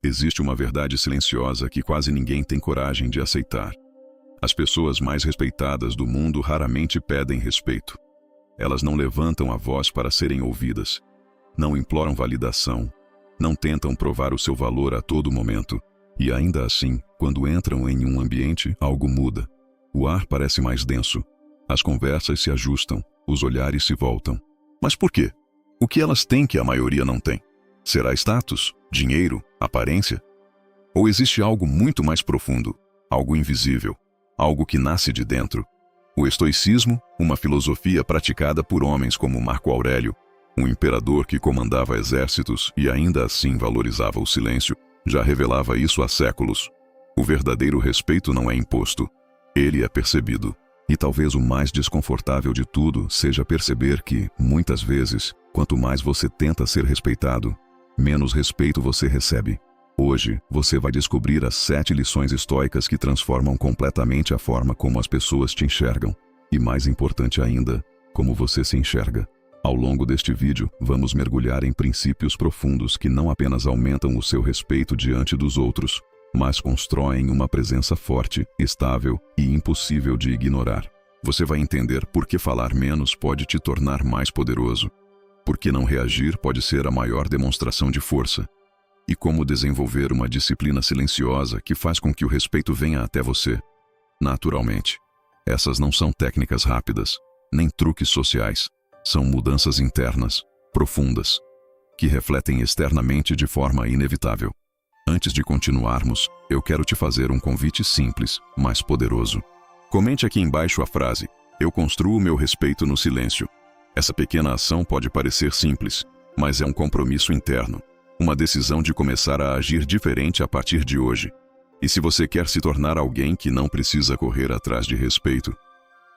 existe uma verdade silenciosa que quase ninguém tem coragem de aceitar. As pessoas mais respeitadas do mundo raramente pedem respeito. Elas não levantam a voz para serem ouvidas. Não imploram validação. Não tentam provar o seu valor a todo momento. E ainda assim, quando entram em um ambiente, algo muda. O ar parece mais denso. As conversas se ajustam. Os olhares se voltam. Mas por quê? O que elas têm que a maioria não tem? Será status? Dinheiro? Aparência? Ou existe algo muito mais profundo? Algo invisível? Algo que nasce de dentro? O estoicismo, uma filosofia praticada por homens como Marco Aurélio, um imperador que comandava exércitos e ainda assim valorizava o silêncio, já revelava isso há séculos. O verdadeiro respeito não é imposto. Ele é percebido. E talvez o mais desconfortável de tudo seja perceber que, muitas vezes, quanto mais você tenta ser respeitado, menos respeito você recebe. Hoje, você vai descobrir as 7 lições estoicas que transformam completamente a forma como as pessoas te enxergam. E mais importante ainda, como você se enxerga. Ao longo deste vídeo, vamos mergulhar em princípios profundos que não apenas aumentam o seu respeito diante dos outros, mas constroem uma presença forte, estável e impossível de ignorar. Você vai entender por que falar menos pode te tornar mais poderoso, por que não reagir pode ser a maior demonstração de força, e como desenvolver uma disciplina silenciosa que faz com que o respeito venha até você, naturalmente. Essas não são técnicas rápidas, nem truques sociais, são mudanças internas, profundas, que refletem externamente de forma inevitável. Antes de continuarmos, eu quero te fazer um convite simples, mas poderoso. Comente aqui embaixo a frase: "Eu construo meu respeito no silêncio". Essa pequena ação pode parecer simples, mas é um compromisso interno, uma decisão de começar a agir diferente a partir de hoje. E se você quer se tornar alguém que não precisa correr atrás de respeito,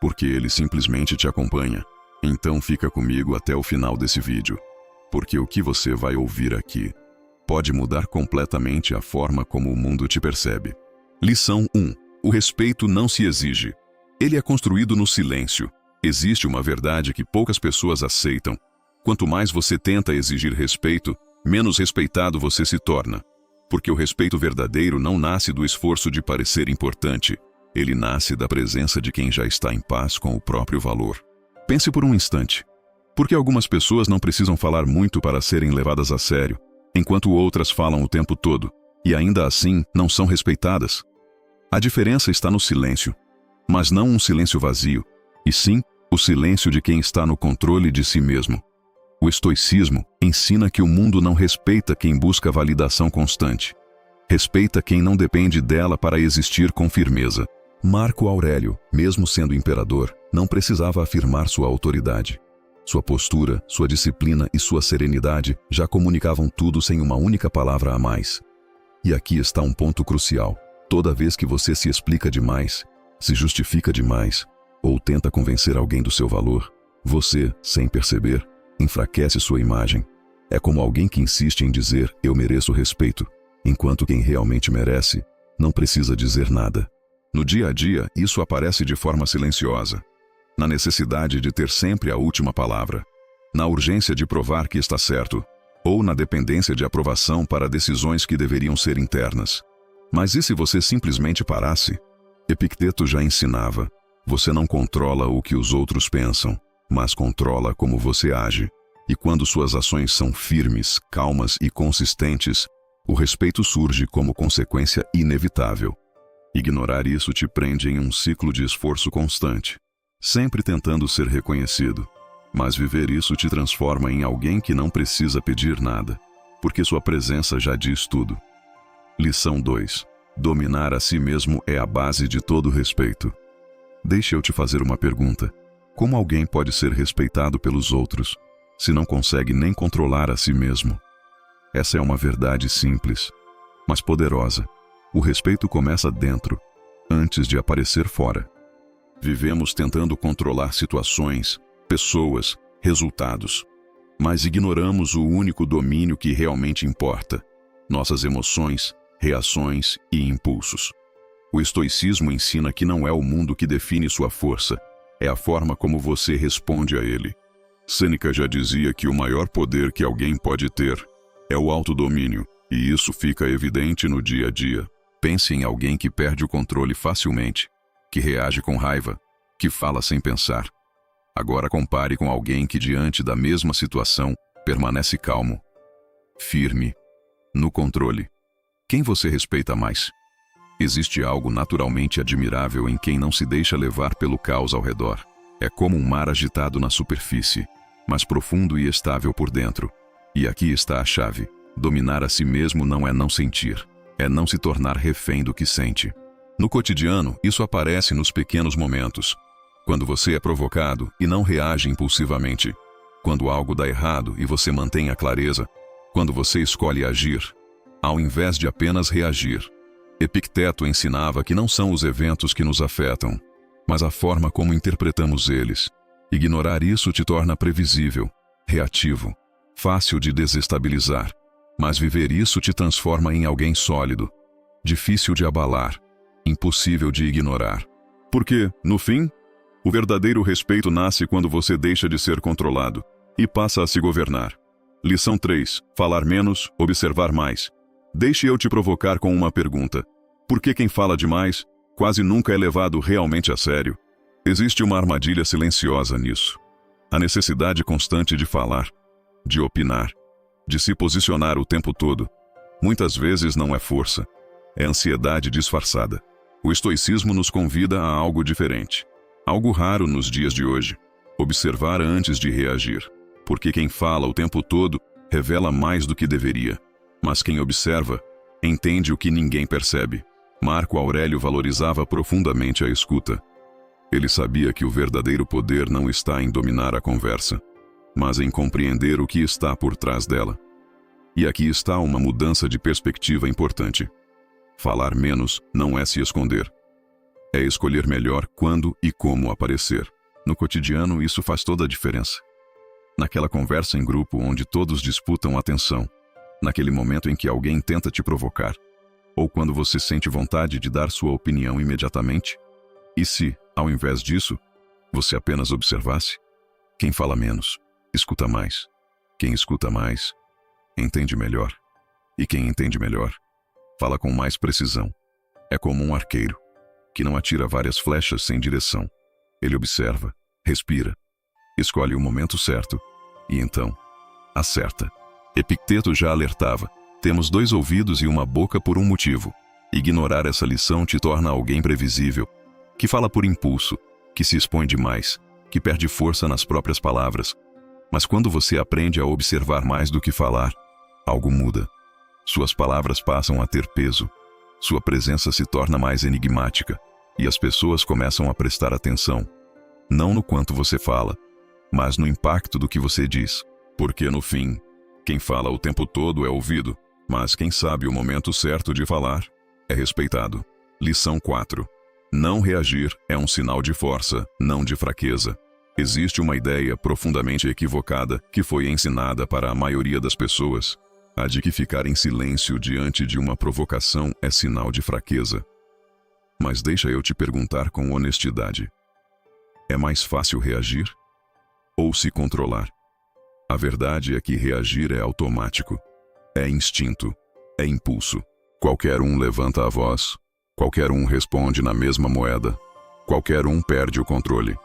porque ele simplesmente te acompanha, então fica comigo até o final desse vídeo, porque o que você vai ouvir aqui pode mudar completamente a forma como o mundo te percebe. Lição 1. O respeito não se exige. Ele é construído no silêncio. Existe uma verdade que poucas pessoas aceitam. Quanto mais você tenta exigir respeito, menos respeitado você se torna. Porque o respeito verdadeiro não nasce do esforço de parecer importante. Ele nasce da presença de quem já está em paz com o próprio valor. Pense por um instante. Por que algumas pessoas não precisam falar muito para serem levadas a sério, enquanto outras falam o tempo todo, e ainda assim não são respeitadas? A diferença está no silêncio, mas não um silêncio vazio, e sim o silêncio de quem está no controle de si mesmo. O estoicismo ensina que o mundo não respeita quem busca validação constante. Respeita quem não depende dela para existir com firmeza. Marco Aurélio, mesmo sendo imperador, não precisava afirmar sua autoridade. Sua postura, sua disciplina e sua serenidade já comunicavam tudo sem uma única palavra a mais. E aqui está um ponto crucial. Toda vez que você se explica demais, se justifica demais, ou tenta convencer alguém do seu valor, você, sem perceber, enfraquece sua imagem. É como alguém que insiste em dizer "eu mereço respeito", enquanto quem realmente merece não precisa dizer nada. No dia a dia, isso aparece de forma silenciosa. Na necessidade de ter sempre a última palavra, na urgência de provar que está certo, ou na dependência de aprovação para decisões que deveriam ser internas. Mas e se você simplesmente parasse? Epicteto já ensinava: você não controla o que os outros pensam, mas controla como você age. E quando suas ações são firmes, calmas e consistentes, o respeito surge como consequência inevitável. Ignorar isso te prende em um ciclo de esforço constante, sempre tentando ser reconhecido. Mas viver isso te transforma em alguém que não precisa pedir nada, porque sua presença já diz tudo. Lição 2. Dominar a si mesmo é a base de todo respeito. Deixa eu te fazer uma pergunta. Como alguém pode ser respeitado pelos outros, se não consegue nem controlar a si mesmo? Essa é uma verdade simples, mas poderosa. O respeito começa dentro, antes de aparecer fora. Vivemos tentando controlar situações, pessoas, resultados, mas ignoramos o único domínio que realmente importa: nossas emoções, reações e impulsos. O estoicismo ensina que não é o mundo que define sua força, é a forma como você responde a ele. Sêneca já dizia que o maior poder que alguém pode ter é o autodomínio, E isso fica evidente no dia a dia. Pense em alguém que perde o controle facilmente, que reage com raiva, que fala sem pensar. Agora compare com alguém que, diante da mesma situação, permanece calmo, firme, no controle. Quem você respeita mais? Existe algo naturalmente admirável em quem não se deixa levar pelo caos ao redor. É como um mar agitado na superfície, mas profundo e estável por dentro. E aqui está a chave. Dominar a si mesmo não é não sentir, é não se tornar refém do que sente. No cotidiano, isso aparece nos pequenos momentos. Quando você é provocado e não reage impulsivamente. Quando algo dá errado e você mantém a clareza. Quando você escolhe agir, ao invés de apenas reagir. Epicteto ensinava que não são os eventos que nos afetam, mas a forma como interpretamos eles. Ignorar isso te torna previsível, reativo, fácil de desestabilizar. Mas viver isso te transforma em alguém sólido, difícil de abalar, impossível de ignorar. Porque, no fim, o verdadeiro respeito nasce quando você deixa de ser controlado e passa a se governar. Lição 3. Falar menos, observar mais. Deixe eu te provocar com uma pergunta. Por que quem fala demais quase nunca é levado realmente a sério? Existe uma armadilha silenciosa nisso. A necessidade constante de falar, de opinar, de se posicionar o tempo todo. Muitas vezes não é força, é ansiedade disfarçada. O estoicismo nos convida a algo diferente. Algo raro nos dias de hoje. Observar antes de reagir. Porque quem fala o tempo todo revela mais do que deveria. Mas quem observa, entende o que ninguém percebe. Marco Aurélio valorizava profundamente a escuta. Ele sabia que o verdadeiro poder não está em dominar a conversa, mas em compreender o que está por trás dela. E aqui está uma mudança de perspectiva importante. Falar menos não é se esconder. É escolher melhor quando e como aparecer. No cotidiano, isso faz toda a diferença. Naquela conversa em grupo onde todos disputam atenção, naquele momento em que alguém tenta te provocar, ou quando você sente vontade de dar sua opinião imediatamente? E se, ao invés disso, você apenas observasse? Quem fala menos, escuta mais. Quem escuta mais, entende melhor. E quem entende melhor, fala com mais precisão. É como um arqueiro, que não atira várias flechas sem direção. Ele observa, respira, escolhe o momento certo e então acerta. Epicteto já alertava: temos 2 ouvidos e uma boca por um motivo. Ignorar essa lição te torna alguém previsível, que fala por impulso, que se expõe demais, que perde força nas próprias palavras. Mas quando você aprende a observar mais do que falar, algo muda. Suas palavras passam a ter peso. Sua presença se torna mais enigmática, e as pessoas começam a prestar atenção, não no quanto você fala, mas no impacto do que você diz. Porque, no fim, quem fala o tempo todo é ouvido, mas quem sabe o momento certo de falar é respeitado. Lição 4. Não reagir é um sinal de força, não de fraqueza. Existe uma ideia profundamente equivocada que foi ensinada para a maioria das pessoas, a de que ficar em silêncio diante de uma provocação é sinal de fraqueza. Mas deixa eu te perguntar com honestidade. É mais fácil reagir? Ou se controlar? A verdade é que reagir é automático. É instinto. É impulso. Qualquer um levanta a voz. Qualquer um responde na mesma moeda. Qualquer um perde o controle.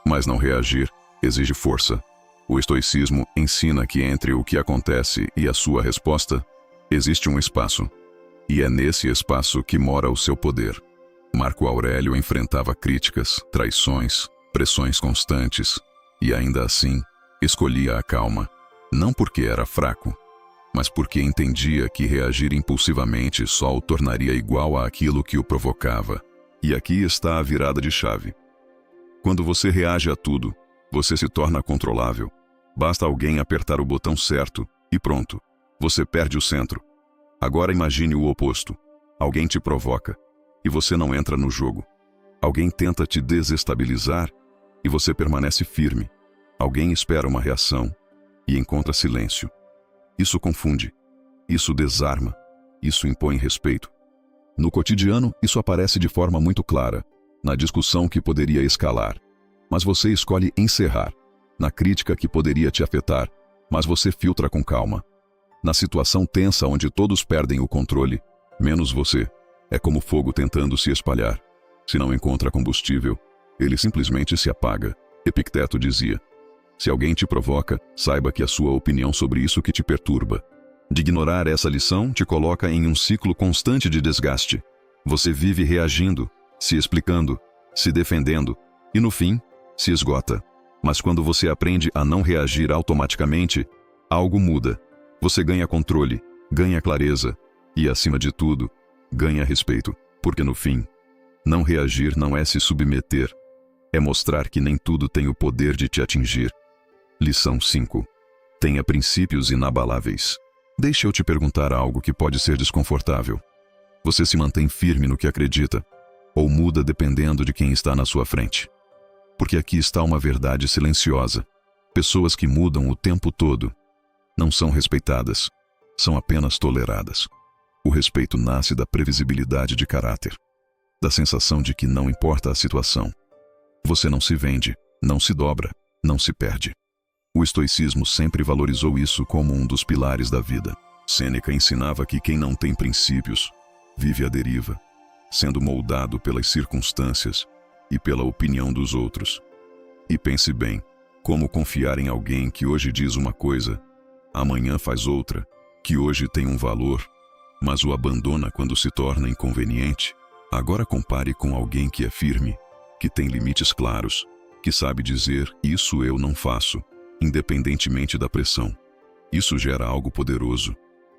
Mas não reagir exige força. O estoicismo ensina que entre o que acontece e a sua resposta, existe um espaço. E é nesse espaço que mora o seu poder. Marco Aurélio enfrentava críticas, traições, pressões constantes, e ainda assim, escolhia a calma. Não porque era fraco, mas porque entendia que reagir impulsivamente só o tornaria igual àquilo que o provocava. E aqui está a virada de chave. Quando você reage a tudo, você se torna controlável. Basta alguém apertar o botão certo e pronto, você perde o centro. Agora imagine o oposto. Alguém te provoca e você não entra no jogo. Alguém tenta te desestabilizar e você permanece firme. Alguém espera uma reação e encontra silêncio. Isso confunde, isso desarma, isso impõe respeito. No cotidiano, isso aparece de forma muito clara, na discussão que poderia escalar, mas você escolhe encerrar, na crítica que poderia te afetar, mas você filtra com calma. Na situação tensa onde todos perdem o controle, menos você, é como fogo tentando se espalhar. Se não encontra combustível, ele simplesmente se apaga. Epicteto dizia: se alguém te provoca, saiba que a sua opinião sobre isso que te perturba. De ignorar essa lição te coloca em um ciclo constante de desgaste. Você vive reagindo, se explicando, se defendendo e, no fim, se esgota. Mas quando você aprende a não reagir automaticamente, algo muda. Você ganha controle, ganha clareza e, acima de tudo, ganha respeito. Porque no fim, não reagir não é se submeter, é mostrar que nem tudo tem o poder de te atingir. Lição 5. Tenha princípios inabaláveis. Deixa eu te perguntar algo que pode ser desconfortável. Você se mantém firme no que acredita, ou muda dependendo de quem está na sua frente? Porque aqui está uma verdade silenciosa. Pessoas que mudam o tempo todo não são respeitadas, são apenas toleradas. O respeito nasce da previsibilidade de caráter, da sensação de que não importa a situação. Você não se vende, não se dobra, não se perde. O estoicismo sempre valorizou isso como um dos pilares da vida. Sêneca ensinava que quem não tem princípios vive à deriva, sendo moldado pelas circunstâncias e pela opinião dos outros. E pense bem, como confiar em alguém que hoje diz uma coisa, amanhã faz outra, que hoje tem um valor, mas o abandona quando se torna inconveniente? Agora compare com alguém que é firme, que tem limites claros, que sabe dizer: isso eu não faço, independentemente da pressão. Isso gera algo poderoso.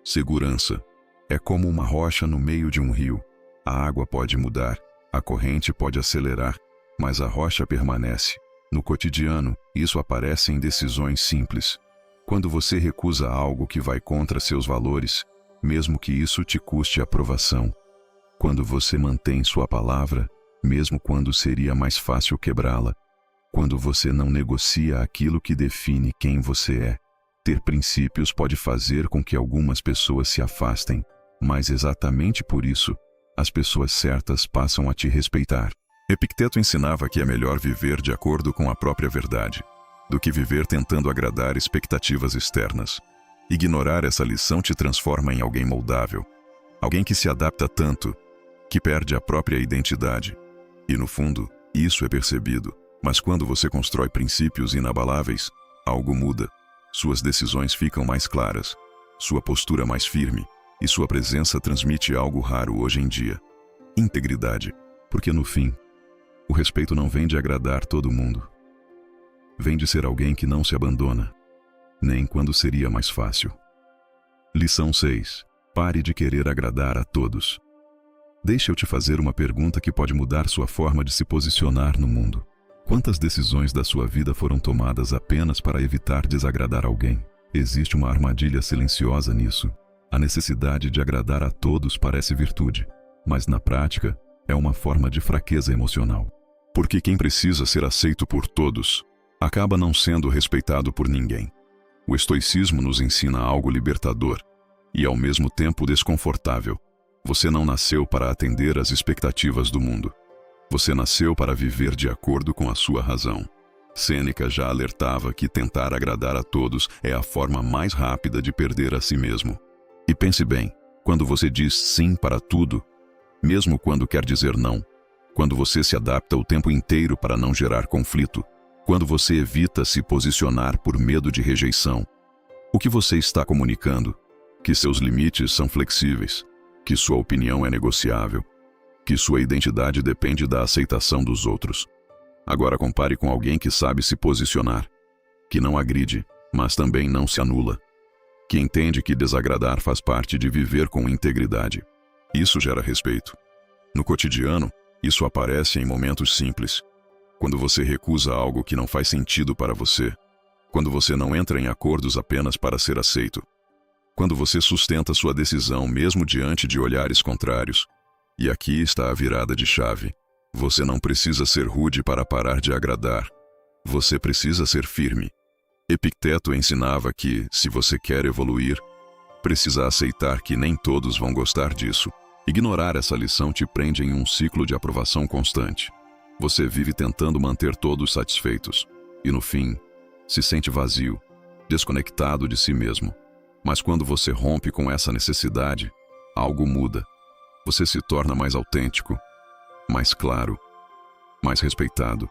Segurança. É como uma rocha no meio de um rio. A água pode mudar, a corrente pode acelerar, mas a rocha permanece. No cotidiano, isso aparece em decisões simples. Quando você recusa algo que vai contra seus valores, mesmo que isso te custe aprovação. Quando você mantém sua palavra, mesmo quando seria mais fácil quebrá-la. Quando você não negocia aquilo que define quem você é. Ter princípios pode fazer com que algumas pessoas se afastem, mas exatamente por isso, as pessoas certas passam a te respeitar. Epicteto ensinava que é melhor viver de acordo com a própria verdade, do que viver tentando agradar expectativas externas. Ignorar essa lição te transforma em alguém moldável, alguém que se adapta tanto, que perde a própria identidade. E no fundo, isso é percebido. Mas quando você constrói princípios inabaláveis, algo muda. Suas decisões ficam mais claras, sua postura mais firme, e sua presença transmite algo raro hoje em dia: integridade. Porque no fim, o respeito não vem de agradar todo mundo. Vem de ser alguém que não se abandona, nem quando seria mais fácil. Lição 6. Pare de querer agradar a todos. Deixa eu te fazer uma pergunta que pode mudar sua forma de se posicionar no mundo. Quantas decisões da sua vida foram tomadas apenas para evitar desagradar alguém? Existe uma armadilha silenciosa nisso. A necessidade de agradar a todos parece virtude, mas na prática, é uma forma de fraqueza emocional. Porque quem precisa ser aceito por todos, acaba não sendo respeitado por ninguém. O estoicismo nos ensina algo libertador e ao mesmo tempo desconfortável. Você não nasceu para atender às expectativas do mundo. Você nasceu para viver de acordo com a sua razão. Sêneca já alertava que tentar agradar a todos é a forma mais rápida de perder a si mesmo. E pense bem, quando você diz sim para tudo, mesmo quando quer dizer não, quando você se adapta o tempo inteiro para não gerar conflito, quando você evita se posicionar por medo de rejeição, o que você está comunicando? Que seus limites são flexíveis, que sua opinião é negociável, que sua identidade depende da aceitação dos outros. Agora compare com alguém que sabe se posicionar, que não agride, mas também não se anula, que entende que desagradar faz parte de viver com integridade. Isso gera respeito. No cotidiano, isso aparece em momentos simples. Quando você recusa algo que não faz sentido para você, quando você não entra em acordos apenas para ser aceito, quando você sustenta sua decisão mesmo diante de olhares contrários. E aqui está a virada de chave. Você não precisa ser rude para parar de agradar. Você precisa ser firme. Epicteto ensinava que, se você quer evoluir, precisa aceitar que nem todos vão gostar disso. Ignorar essa lição te prende em um ciclo de aprovação constante. Você vive tentando manter todos satisfeitos. E no fim, se sente vazio, desconectado de si mesmo. Mas quando você rompe com essa necessidade, algo muda. Você se torna mais autêntico, mais claro, mais respeitado.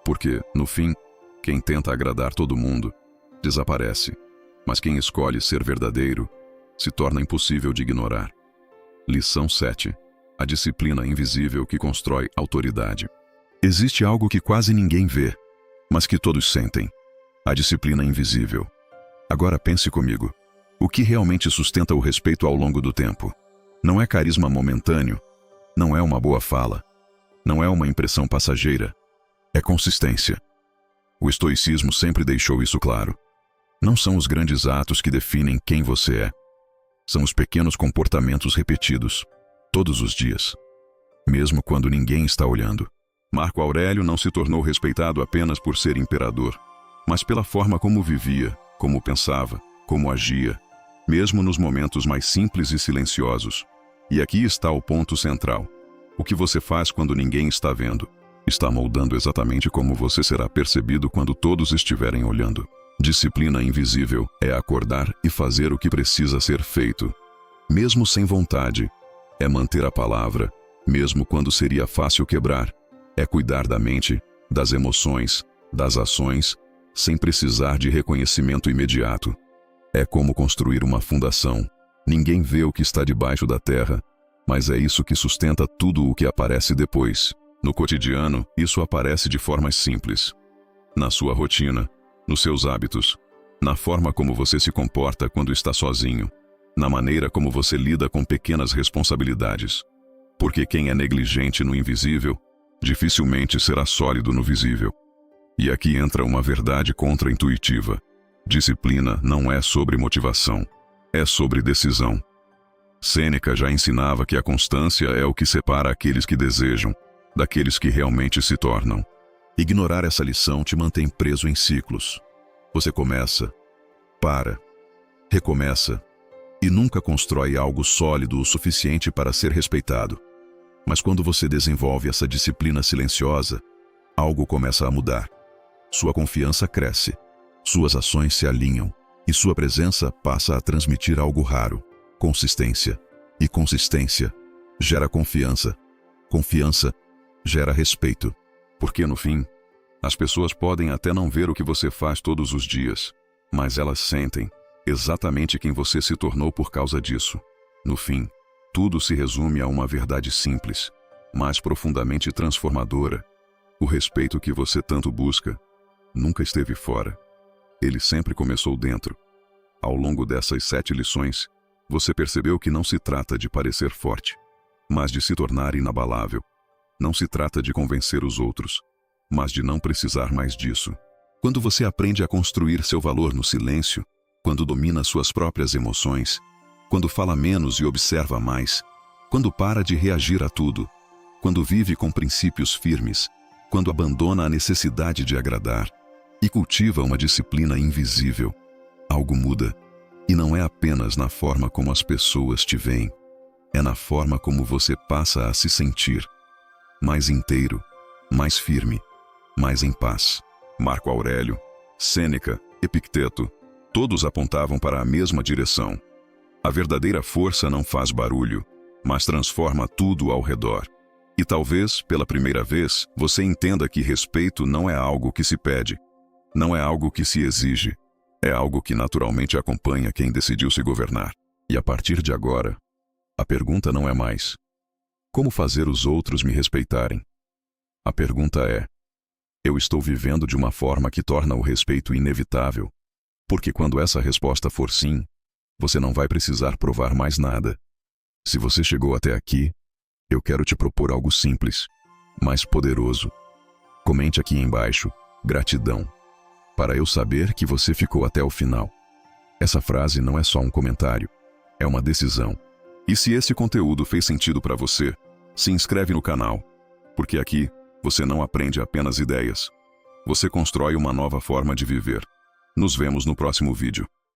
Porque, no fim, quem tenta agradar todo mundo, desaparece. Mas quem escolhe ser verdadeiro, se torna impossível de ignorar. Lição 7. A disciplina invisível que constrói autoridade. Existe algo que quase ninguém vê, mas que todos sentem. A disciplina invisível. Agora pense comigo. O que realmente sustenta o respeito ao longo do tempo? Não é carisma momentâneo, não é uma boa fala, não é uma impressão passageira, é consistência. O estoicismo sempre deixou isso claro. Não são os grandes atos que definem quem você é. São os pequenos comportamentos repetidos, todos os dias, mesmo quando ninguém está olhando. Marco Aurélio não se tornou respeitado apenas por ser imperador, mas pela forma como vivia, como pensava, como agia, mesmo nos momentos mais simples e silenciosos. E aqui está o ponto central. O que você faz quando ninguém está vendo, está moldando exatamente como você será percebido quando todos estiverem olhando. Disciplina invisível é acordar e fazer o que precisa ser feito, mesmo sem vontade. É manter a palavra, mesmo quando seria fácil quebrar. É cuidar da mente, das emoções, das ações, sem precisar de reconhecimento imediato. É como construir uma fundação. Ninguém vê o que está debaixo da terra, mas é isso que sustenta tudo o que aparece depois. No cotidiano, isso aparece de formas simples. Na sua rotina, nos seus hábitos, na forma como você se comporta quando está sozinho, na maneira como você lida com pequenas responsabilidades. Porque quem é negligente no invisível, dificilmente será sólido no visível. E aqui entra uma verdade contra-intuitiva. Disciplina não é sobre motivação, é sobre decisão. Sêneca já ensinava que a constância é o que separa aqueles que desejam daqueles que realmente se tornam. Ignorar essa lição te mantém preso em ciclos. Você começa, para, recomeça e nunca constrói algo sólido o suficiente para ser respeitado. Mas quando você desenvolve essa disciplina silenciosa, algo começa a mudar. Sua confiança cresce, suas ações se alinham e sua presença passa a transmitir algo raro: consistência. E consistência gera confiança. Confiança gera respeito. Porque no fim, as pessoas podem até não ver o que você faz todos os dias, mas elas sentem exatamente quem você se tornou por causa disso. No fim, tudo se resume a uma verdade simples, mas profundamente transformadora. O respeito que você tanto busca nunca esteve fora. Ele sempre começou dentro. Ao longo dessas 7 lições, você percebeu que não se trata de parecer forte, mas de se tornar inabalável. Não se trata de convencer os outros, mas de não precisar mais disso. Quando você aprende a construir seu valor no silêncio, quando domina suas próprias emoções, quando fala menos e observa mais, quando para de reagir a tudo, quando vive com princípios firmes, quando abandona a necessidade de agradar e cultiva uma disciplina invisível, algo muda. E não é apenas na forma como as pessoas te veem, é na forma como você passa a se sentir. Mais inteiro, mais firme, mais em paz. Marco Aurélio, Sêneca, Epicteto, todos apontavam para a mesma direção. A verdadeira força não faz barulho, mas transforma tudo ao redor. E talvez, pela primeira vez, você entenda que respeito não é algo que se pede, não é algo que se exige, é algo que naturalmente acompanha quem decidiu se governar. E a partir de agora, a pergunta não é mais: como fazer os outros me respeitarem? A pergunta é: eu estou vivendo de uma forma que torna o respeito inevitável? Porque quando essa resposta for sim, você não vai precisar provar mais nada. Se você chegou até aqui, eu quero te propor algo simples, mas poderoso. Comente aqui embaixo: gratidão, para eu saber que você ficou até o final. Essa frase não é só um comentário, é uma decisão. E se esse conteúdo fez sentido para você, se inscreve no canal, porque aqui você não aprende apenas ideias. Você constrói uma nova forma de viver. Nos vemos no próximo vídeo.